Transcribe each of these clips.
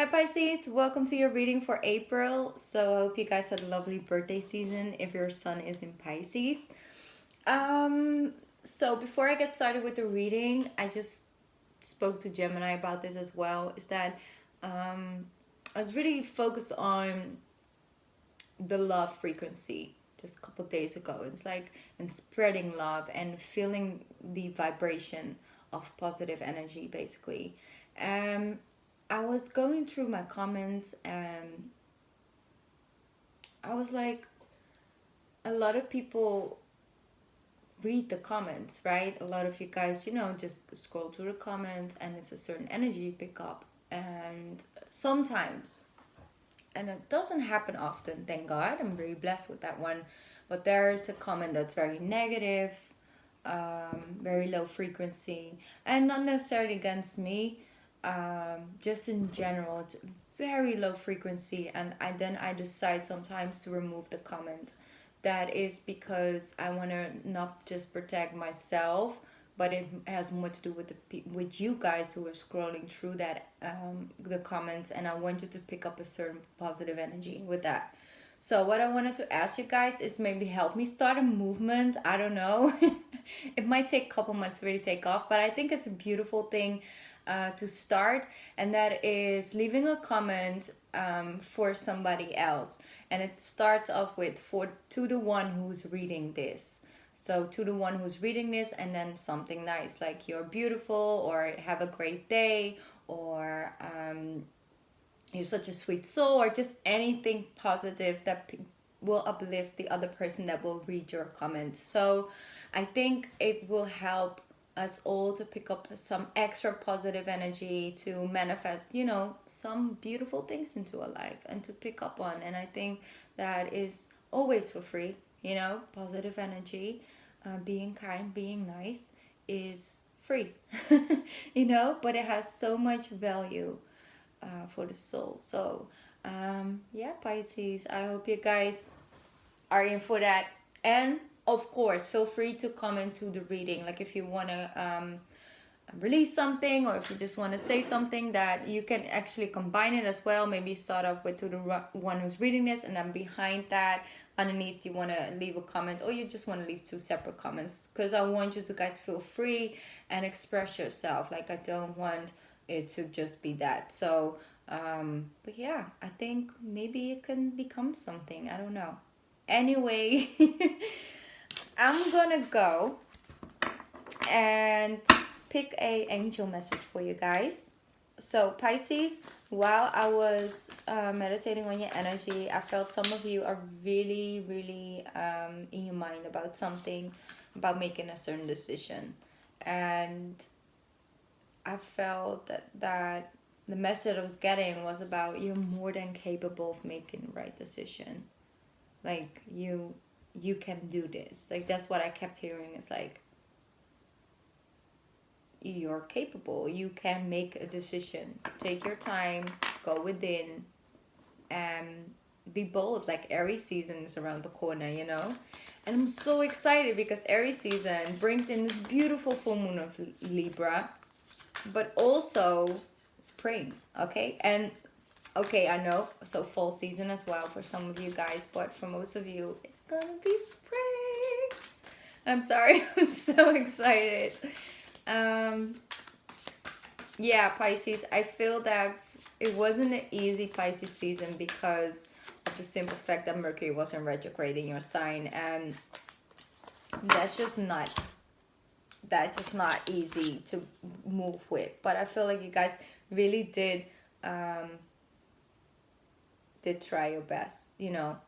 Hi Pisces, welcome to your reading for April. So I hope you guys had a lovely birthday season if your sun is in Pisces. Um, so before I get started with the reading, I just spoke to Gemini about this as well. Is that I was really focused on the love frequency just a couple days ago. It's like and spreading love and feeling the vibration of positive energy basically. Um I was going through my comments and I was like, a lot of people read the comments, right? A lot of you guys, just scroll through the comments and it's a certain energy you pick up. And sometimes, and it doesn't happen often, thank God, I'm very blessed with that one. But there's a comment that's very negative, very low frequency, and not necessarily against me, just in general, it's very low frequency. And I decide sometimes to remove the comment. That is because I want to not just protect myself, but it has more to do with with you guys who are scrolling through that the comments, and I want you to pick up a certain positive energy with that. So what I wanted to ask you guys is maybe help me start a movement. I don't know. It might take a couple months to really take off, but I think it's a beautiful thing to start, and that is leaving a comment for somebody else. And it starts off with to the one who's reading this. So to the one who's reading this, and then something nice like you're beautiful, or have a great day, or you're such a sweet soul, or just anything positive that will uplift the other person that will read your comment. So I think it will help us all to pick up some extra positive energy to manifest, some beautiful things into our life and to pick up on. And I think that is always for free, positive energy, being kind, being nice is free, but it has so much value for the soul. So, yeah, Pisces, I hope you guys are in for that. And of course, feel free to come into the reading. Like if you want to release something, or if you just want to say something, that you can actually combine it as well. Maybe start off with to the one who's reading this, and then behind that, underneath, you want to leave a comment, or you just want to leave two separate comments, because I want you to guys feel free and express yourself. Like I don't want it to just be that. So but yeah, I think maybe it can become something, I don't know. Anyway, I'm gonna go and pick a angel message for you guys. So Pisces, while I was meditating on your energy, I felt some of you are really, really in your mind about something, about making a certain decision. And I felt that the message I was getting was about you're more than capable of making the right decision. Like you can do this. Like that's what I kept hearing. It's like you're capable. You can make a decision. Take your time, go within, and be bold. Like Aries season is around the corner. And I'm so excited because Aries season brings in this beautiful full moon of Libra, but also spring, okay? And okay, I know, so fall season as well for some of you guys, but for most of you, it's gonna be spring. I'm sorry, I'm so excited. Um, yeah, Pisces, I feel that it wasn't an easy Pisces season because of the simple fact that Mercury wasn't retrograde in your sign, and that's just not easy to move with. But I feel like you guys really did try your best,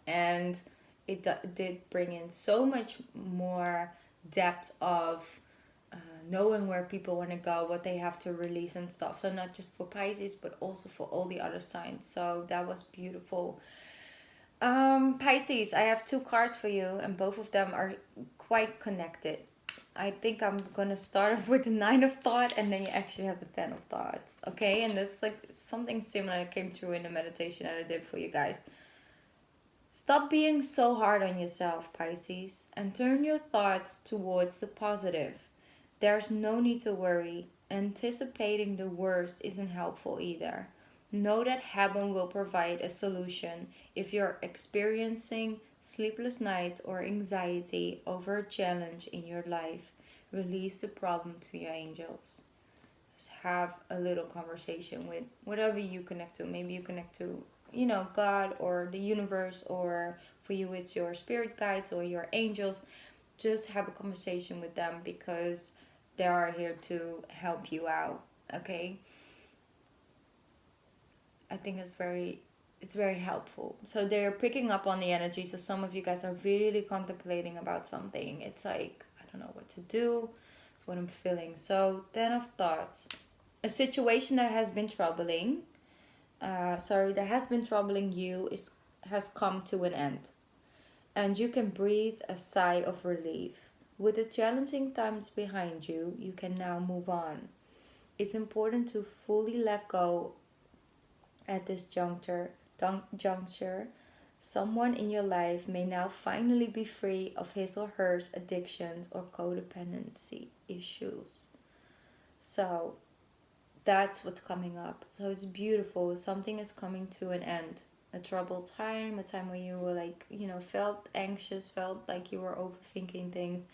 and it did bring in so much more depth of knowing where people want to go, what they have to release and stuff. So not just for Pisces, but also for all the other signs. So that was beautiful. Pisces, I have two cards for you, and both of them are quite connected. I think I'm gonna start with the Nine of Thought, and then you actually have the Ten of Thoughts. Okay, and that's like something similar that came through in the meditation that I did for you guys. Stop being so hard on yourself, Pisces, and turn your thoughts towards the positive. There's no need to worry. Anticipating the worst isn't helpful either. Know that heaven will provide a solution if you're experiencing sleepless nights or anxiety over a challenge in your life. Release the problem to your angels. Just have a little conversation with whatever you connect to. Maybe you connect to, God or the universe, or for you it's your spirit guides or your angels. Just have a conversation with them because they are here to help you out. Okay, I think it's very helpful. So they're picking up on the energy. So some of you guys are really contemplating about something. It's like, I don't know what to do. It's what I'm feeling. So 10 of thoughts. A situation that has been troubling, that has been troubling you has come to an end. And you can breathe a sigh of relief. With the challenging times behind you, you can now move on. It's important to fully let go at this juncture. Someone in your life may now finally be free of his or her addictions or codependency issues. So that's what's coming up. So it's beautiful. Something is coming to an end. A troubled time, a time where you were like, felt anxious, felt like you were overthinking things.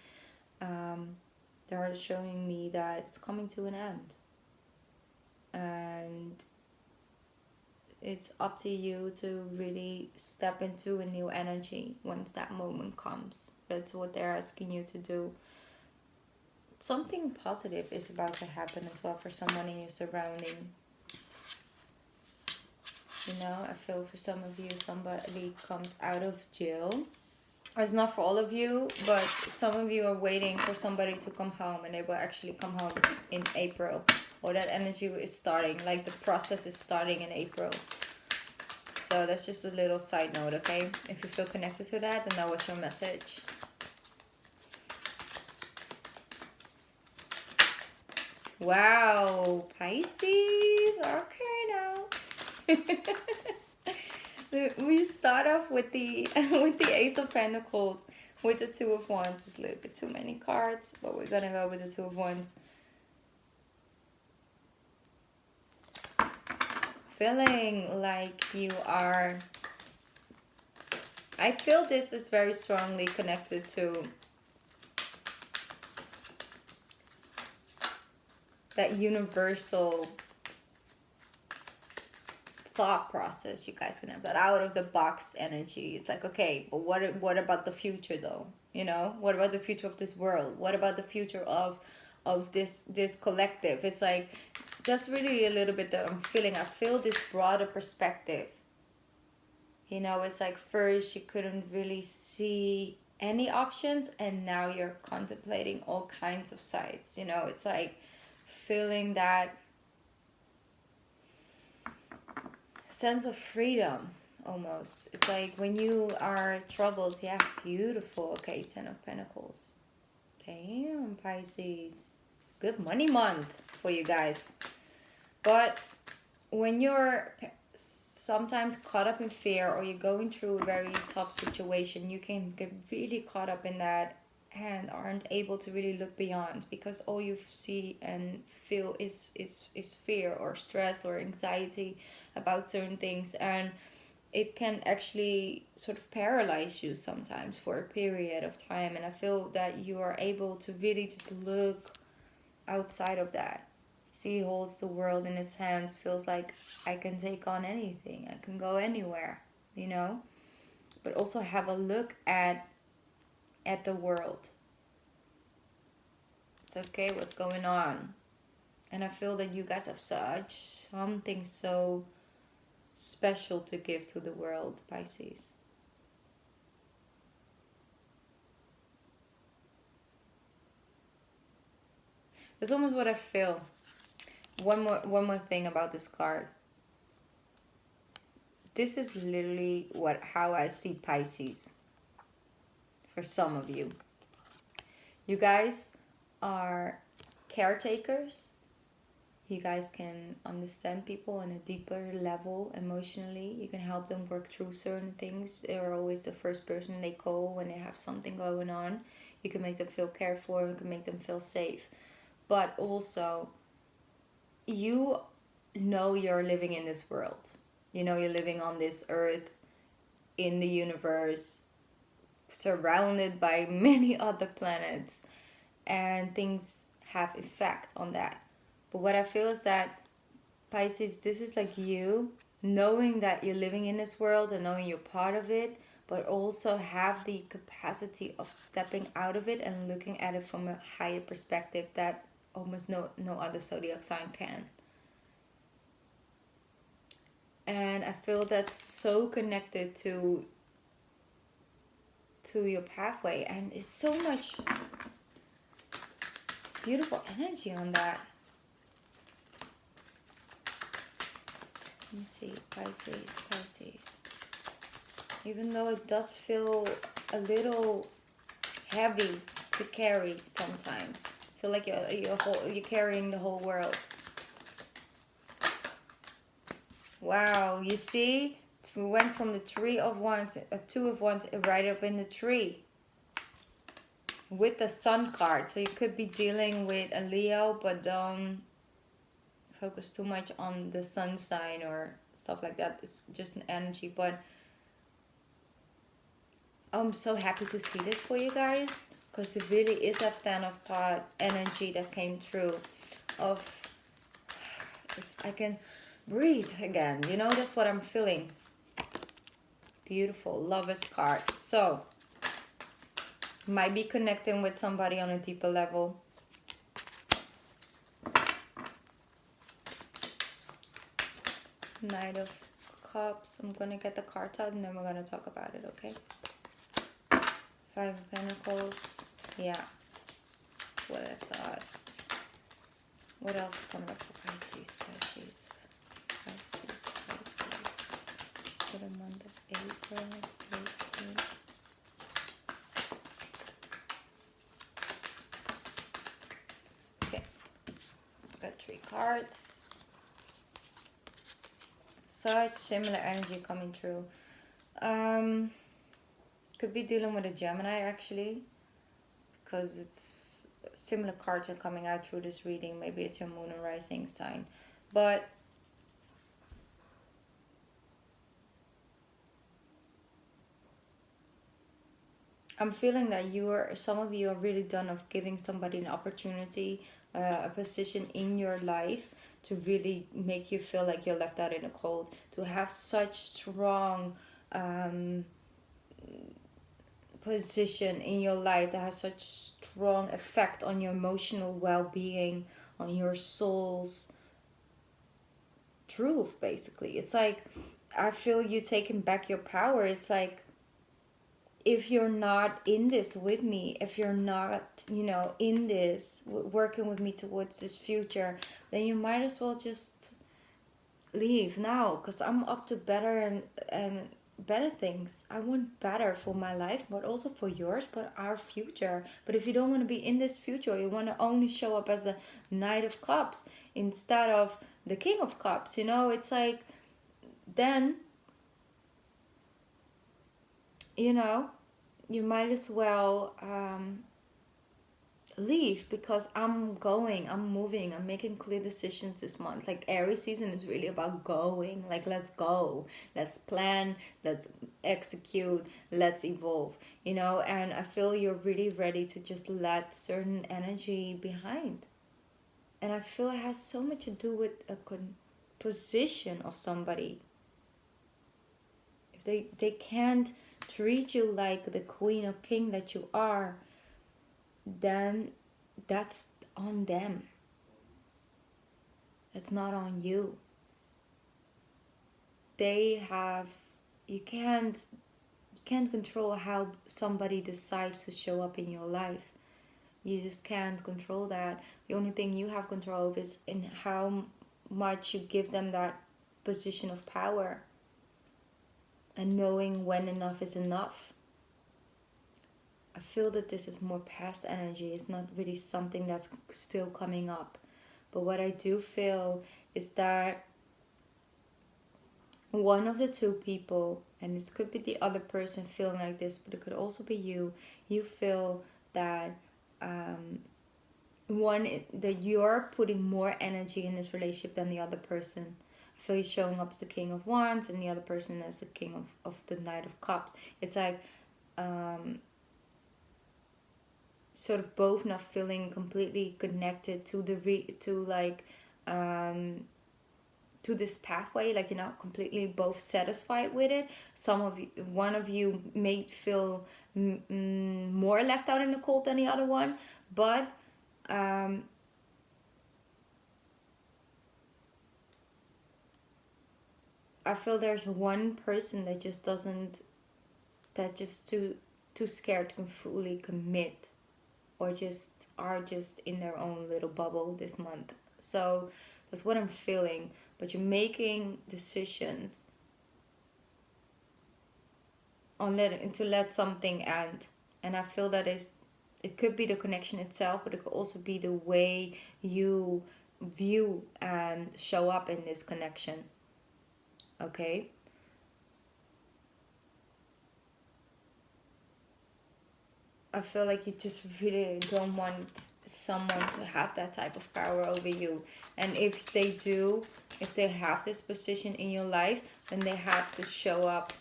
They're showing me that it's coming to an end. And it's up to you to really step into a new energy once that moment comes. That's what they're asking you to do. Something positive is about to happen as well for someone in your surrounding. I feel for some of you, somebody comes out of jail. It's not for all of you, but some of you are waiting for somebody to come home, and they will actually come home in April. Or that energy is starting, like the process is starting in April. So that's just a little side note, okay? If you feel connected to that, then that was your message. Wow, Pisces. Okay, now. We start off with the Ace of Pentacles, with the Two of Wands. It's a little bit too many cards, but we're gonna go with the Two of Wands. Feeling like you are. I feel this is very strongly connected to that universal thought process. You guys can have that out of the box energy. It's like, okay, but what about the future though? What about the future of this world? What about the future of this collective? It's like, that's really a little bit that I'm feeling. I feel this broader perspective. It's like first you couldn't really see any options, and now you're contemplating all kinds of sides. It's like feeling that sense of freedom almost. It's like when you are troubled, yeah, beautiful. Okay, 10 of Pentacles. Damn, Pisces. Good money month for you guys. But when you're sometimes caught up in fear, or you're going through a very tough situation, you can get really caught up in that and aren't able to really look beyond, because all you see and feel is fear or stress or anxiety about certain things, and it can actually sort of paralyze you sometimes for a period of time. And I feel that you are able to really just look outside of that. See, he holds the world in his hands, feels like I can take on anything, I can go anywhere, but also have a look at the world. It's okay, what's going on? And I feel that you guys have something so special to give to the world, Pisces. That's almost what I feel. One more thing about this card. This is literally how I see Pisces. For some of you, you guys are caretakers. You guys can understand people on a deeper level emotionally. You can help them work through certain things. They're always the first person they call when they have something going on. You can make them feel cared for. You can make them feel safe. But also, you know you're living in this world. You know you're living on this earth, in the universe, surrounded by many other planets, and things have effect on that. But what I feel is that Pisces, this is like you knowing that you're living in this world and knowing you're part of it, but also have the capacity of stepping out of it and looking at it from a higher perspective that almost no other zodiac sign can. And I feel that's so connected to your pathway, and it's so much beautiful energy on that. Let me see, Pisces. Even though it does feel a little heavy to carry sometimes. I feel like you're carrying the whole world. Wow, you see? We went from the Three of Wands, a Two of Wands, right up in the tree. With the Sun card. So you could be dealing with a Leo, but don't focus too much on the sun sign or stuff like that. It's just an energy. But I'm so happy to see this for you guys, because it really is that Ten of Pot energy that came through of I can breathe again. You know, that's what I'm feeling. Beautiful. Lovers card. So might be connecting with somebody on a deeper level. Knight of Cups. I'm gonna get the cards out and then we're gonna talk about it, okay? Five of Pentacles. Yeah, that's what I thought. What else coming up for Pisces? For the month of April. Pisces. Okay, got 3 cards. Such similar energy coming through. Could be dealing with a Gemini actually, because it's similar cards are coming out through this reading. Maybe it's your moon and rising sign, but I'm feeling that some of you are really done of giving somebody an opportunity, a position in your life to really make you feel like you're left out in the cold, to have such strong position in your life that has such strong effect on your emotional well-being, on your soul's truth. Basically, it's like I feel you taking back your power. It's like, if you're not in this with me, if you're not, in this, working with me towards this future, then you might as well just leave now, because I'm up to better and better things. I want better for my life, but also for yours, but our future. But if you don't want to be in this future, you want to only show up as the Knight of Cups instead of the King of Cups, it's like, then you might as well leave, because I'm moving, I'm making clear decisions this month. Like, Aries season is really about going. Like, let's go, let's plan, let's execute, let's evolve, and I feel you're really ready to just let certain energy behind. And I feel it has so much to do with a position of somebody. If they can't treat you like the queen or king that you are, then that's on them. It's not on you. You can't control how somebody decides to show up in your life. You just can't control that. The only thing you have control of is in how much you give them that position of power, and knowing when enough is enough. I feel that this is more past energy. It's not really something that's still coming up. But what I do feel is that one of the two people, and this could be the other person feeling like this, but it could also be you feel that that you're putting more energy in this relationship than the other person. I feel you showing up as the King of Wands and the other person as the King of the Knight of Cups. It's like sort of both not feeling completely connected to to this pathway, like you're not completely both satisfied with it. One of you may feel more left out in the cold than the other one, but I feel there's one person that just doesn't, that just too scared to fully commit, or just are just in their own little bubble this month. So that's what I'm feeling. But you're making decisions on to let something end, and I feel that it could be the connection itself, but it could also be the way you view and show up in this connection. Okay. I feel like you just really don't want someone to have that type of power over you. And if they do, if they have this position in your life, then they have to show up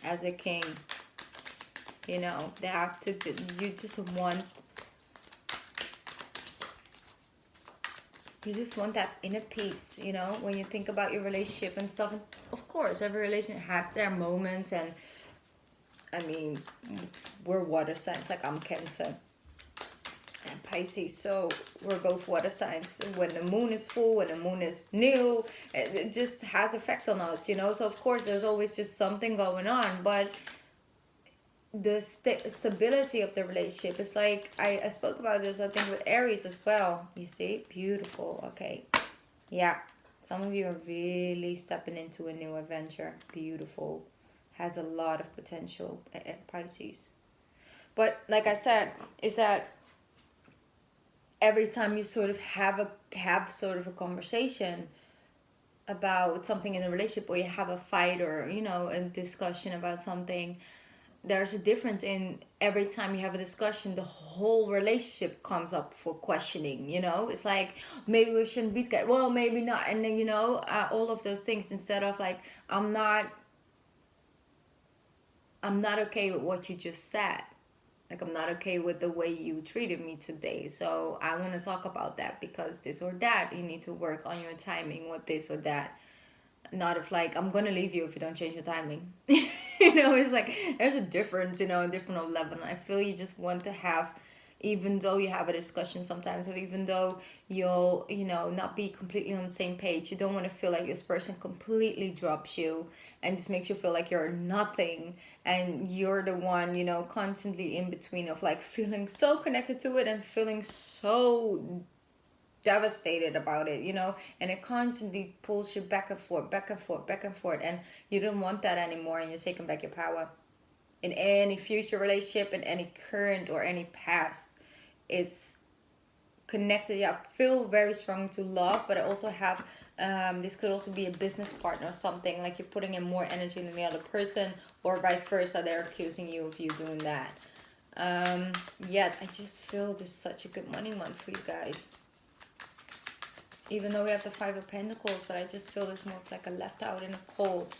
as a king. You know, they have to do, you just want that inner peace, you know, when you think about your relationship and stuff. And of course, every relationship have their moments, and I mean, we're water signs, like I'm Cancer and Pisces, so we're both water signs. When the moon is full, when the moon is new, it just has effect on us, you know. So of course, there's always just something going on, but the stability of the relationship is like, I spoke about this, I think, with Aries as well. You see, beautiful. Okay, yeah, some of you are really stepping into a new adventure. Beautiful, has a lot of potential, Pisces. But like I said, is that every time you sort of have sort of a conversation about something in a relationship, or you have a fight, or you know, a discussion about something, there's a difference in every time you have a discussion, the whole relationship comes up for questioning, you know. It's like, maybe we shouldn't be together, well, maybe not, and then, you know, all of those things, instead of like, I'm not okay with what you just said. Like, I'm not okay with the way you treated me today. So I want to talk about that, because this or that, you need to work on your timing with this or that. Not of like, I'm gonna leave you if you don't change your timing. You know, it's like, there's a difference, you know, a different level. And I feel you just want to have, even though you have a discussion sometimes, or even though you'll, you know, not be completely on the same page, you don't want to feel like this person completely drops you and just makes you feel like you're nothing, and you're the one, you know, constantly in between, of like feeling so connected to it and feeling so devastated about it, you know, and it constantly pulls you back and forth, back and forth, back and forth, and you don't want that anymore, and you're taking back your power in any future relationship, in any current or any past. It's connected. Yeah, I feel very strong to love, but I also have this could also be a business partner or something, like you're putting in more energy than the other person, or vice versa, they're accusing you of you doing that. Yeah, I just feel this is such a good money month for you guys, even though we have the Five of Pentacles, but I just feel this more of like a left out in the cold.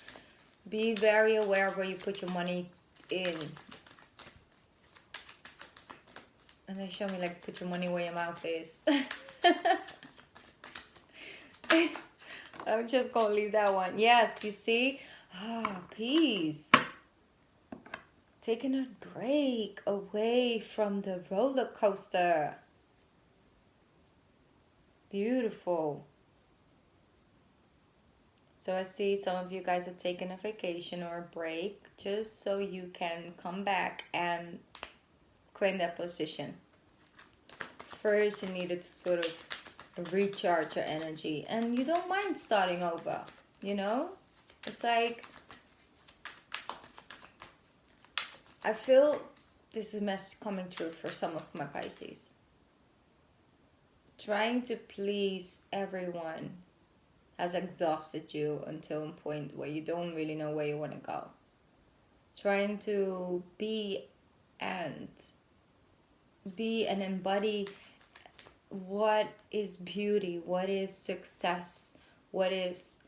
Be very aware of where you put your money in. And they show me like, put your money where your mouth is. I'm just gonna leave that one. Yes, you see? Peace. Taking a break away from the roller coaster. Beautiful. So I see some of you guys are taking a vacation or a break just so you can come back and claim that position. First, you needed to sort of recharge your energy, and you don't mind starting over, you know? It's like, I feel this is message coming true for some of my Pisces. Trying to please everyone has exhausted you until a point where you don't really know where you want to go. Trying to be and be and embody what is beauty, what is success, what is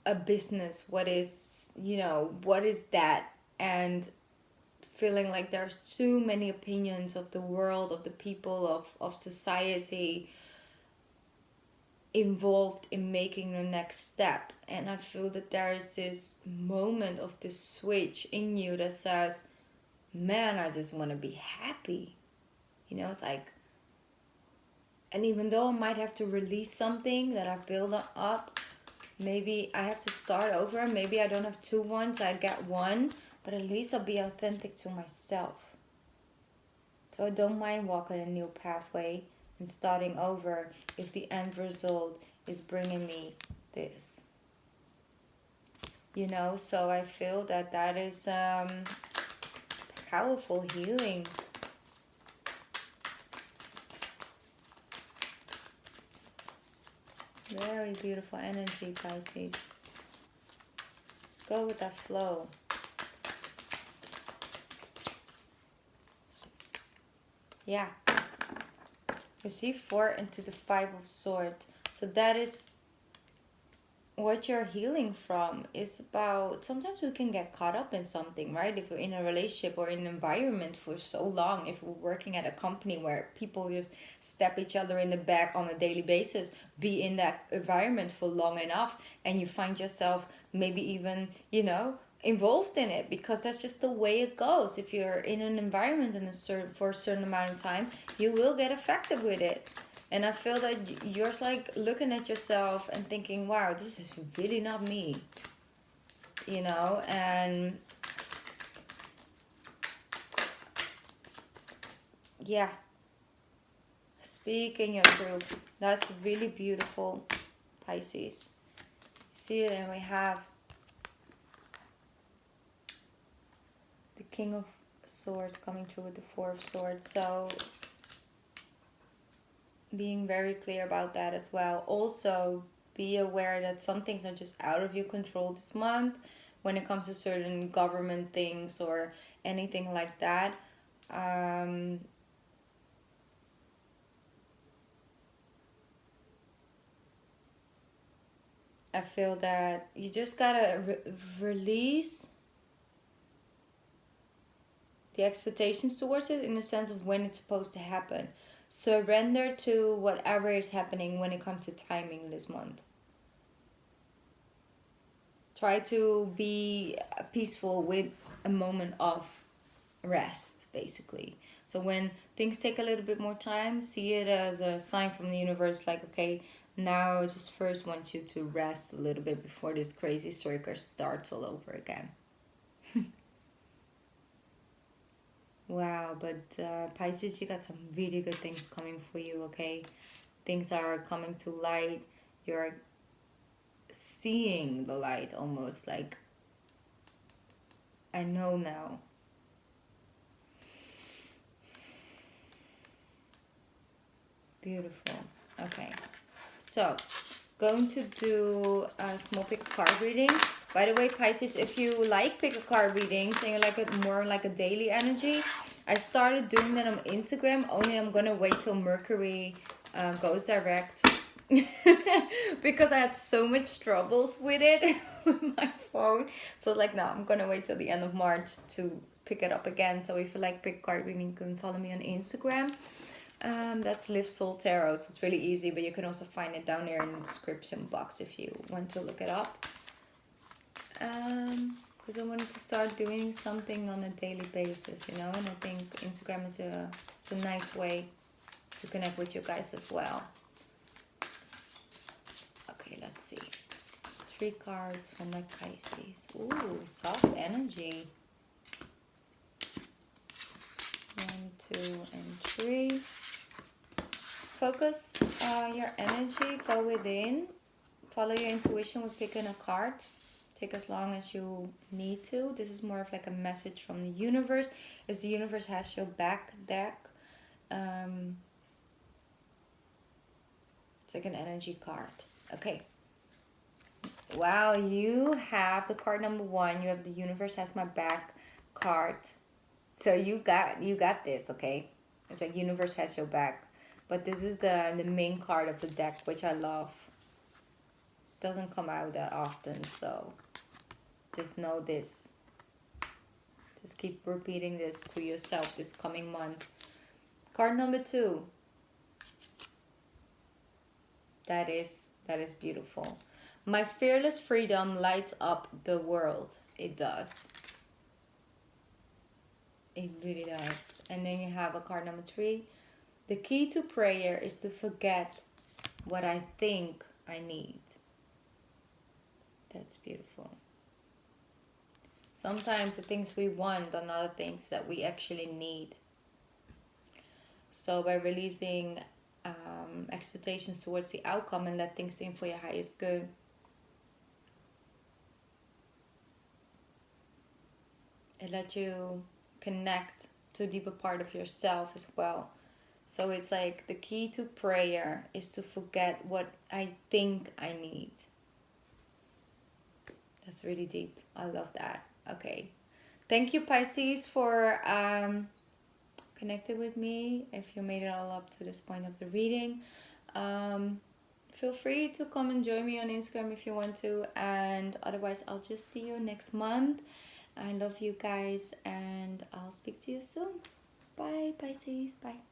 a business, what is, what is that? And feeling like there's too many opinions of the world, of the people, of society involved in making the next step. And I feel that there is this moment of this switch in you that says, man, I just want to be happy. It's like, and even though I might have to release something that I've built up, maybe I have to start over. Maybe I don't have two ones, I get one, but at least I'll be authentic to myself. So I don't mind walking a new pathway and starting over if the end result is bringing me this. So I feel that is powerful healing. Very beautiful energy, Pisces. Just go with that flow. Yeah. Receive 4 into the 5 of Swords. So that is what you're healing from. Is about, sometimes we can get caught up in something, right? If we're in a relationship or in an environment for so long, if we're working at a company where people just stab each other in the back on a daily basis, be in that environment for long enough, and you find yourself maybe even, involved in it, because that's just the way it goes. If you're in an environment for a certain amount of time, you will get affected with it. And I feel that you're like looking at yourself and thinking, wow, this is really not me. And yeah, speak in your truth. That's really beautiful, Pisces. See it, and we have the King of Swords coming through with the 4 of Swords. So being very clear about that as well. Also, be aware that some things are just out of your control this month when it comes to certain government things or anything like that. I feel that you just gotta release the expectations towards it, in the sense of when it's supposed to happen. Surrender to whatever is happening when it comes to timing this month. Try to be peaceful with a moment of rest, basically. So when things take a little bit more time, see it as a sign from the universe, like, okay, now I just first want you to rest a little bit before this crazy circus starts all over again. Wow, but Pisces, you got some really good things coming for you, okay? Things are coming to light. You're seeing the light almost, like, I know now. Beautiful. Okay. So, going to do a small pick a card reading. By the way, Pisces, if you like pick a card readings and you like it more like a daily energy, I started doing that on Instagram. Only I'm gonna wait till Mercury goes direct because I had so much troubles with it with my phone. So like, no, I'm gonna wait till the end of March to pick it up again. So if you like pick a card reading, you can follow me on Instagram. That's Live Soul Tarot, so it's really easy, but you can also find it down there in the description box if you want to look it up. Because I wanted to start doing something on a daily basis, and I think Instagram is a nice way to connect with you guys as well. Okay, let's see. 3 cards from my Pisces. Ooh, soft energy. 1, 2, and 3. Focus your energy, go within, follow your intuition with picking a card. Take as long as you need to. This is more of like a message from the universe. If the universe has your back deck, it's like an energy card. Okay. Wow, you have the card number 1. You have the universe has my back card. So you got this, okay? It's like universe has your back. But this is the main card of the deck, which I love. Doesn't come out that often, so just know this. Just keep repeating this to yourself this coming month. Card number 2. That is beautiful. My fearless freedom lights up the world. It does. It really does. And then you have a card number 3. The key to prayer is to forget what I think I need. That's beautiful. Sometimes the things we want are not the things that we actually need. So by releasing expectations towards the outcome and let things in for your highest good, it lets you connect to a deeper part of yourself as well. So it's like the key to prayer is to forget what I think I need. That's really deep. I love that. Okay. Thank you, Pisces, for connecting with me. If you made it all up to this point of the reading, feel free to come and join me on Instagram if you want to. And otherwise, I'll just see you next month. I love you guys, and I'll speak to you soon. Bye, Pisces. Bye.